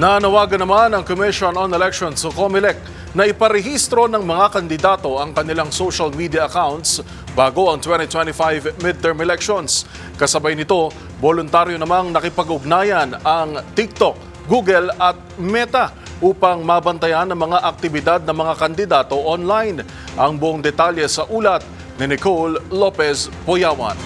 Nanawagan naman ang Commission on Elections o COMELEC na iparehistro ng mga kandidato ang kanilang social media accounts bago ang 2025 midterm elections. Kasabay nito, voluntaryo namang nakipag-ugnayan ang TikTok, Google at Meta upang mabantayan ang mga aktibidad ng mga kandidato online. Ang buong detalye sa ulat ni Nicole Lopez Poyawan.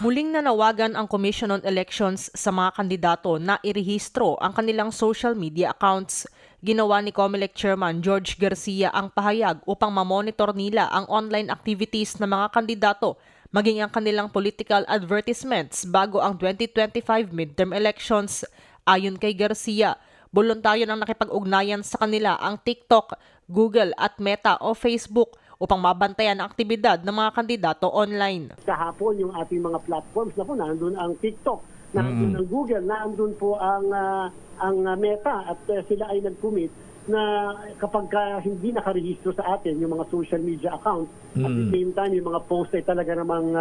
Muling nanawagan ang Commission on Elections sa mga kandidato na irehistro ang kanilang social media accounts. Ginawa ni COMELEC Chairman George Garcia ang pahayag upang mamonitor nila ang online activities ng mga kandidato, maging ang kanilang political advertisements bago ang 2025 midterm elections. Ayon kay Garcia, voluntaryo nang nakipag-ugnayan sa kanila ang TikTok, Google at Meta o Facebook upang mabantayan ang aktibidad ng mga kandidato online. Kahapon yung ating mga platforms na po, nandun ang TikTok, nandun ang Google, nandun po ang Meta at sila ay nag-commit na kapag hindi nakarehistro sa atin yung mga social media accounts, at the same time yung mga post ay talaga namang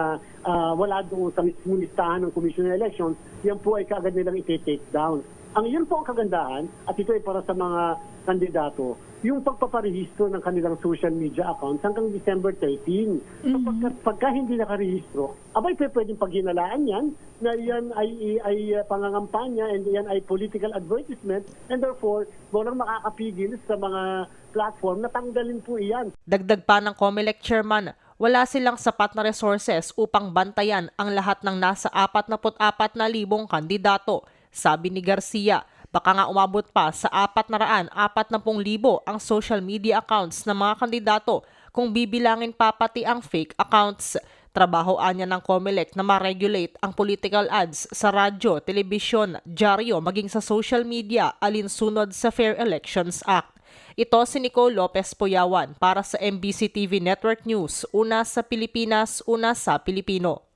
wala doon sa mismong listahan ng Commission on Elections, yan po ay kaagad nilang iti-take down. Ang yun po ang kagandahan, at ito ay para sa mga kandidato, yung pagpaparehistro ng kanilang social media accounts hanggang December 13. So pagka hindi nakarehistro, abay pwedeng paghinalaan yan, na yan ay pangangampanya and yan ay political advertisement, and therefore, walang makakapigil sa mga platform na tanggalin po iyan. Dagdag pa ng COMELEC Chairman, wala silang sapat na resources upang bantayan ang lahat ng nasa 44,000 kandidato. Sabi ni Garcia, baka nga umabot pa sa 440,000 ang social media accounts ng mga kandidato kung bibilangin pa pati ang fake accounts. Trabahoan niya ng COMELEC na ma-regulate ang political ads sa radyo, telebisyon, dyaryo maging sa social media alinsunod sa Fair Elections Act. Ito si Nicole Lopez Poyawan para sa MBC TV Network News, una sa Pilipinas, una sa Pilipino.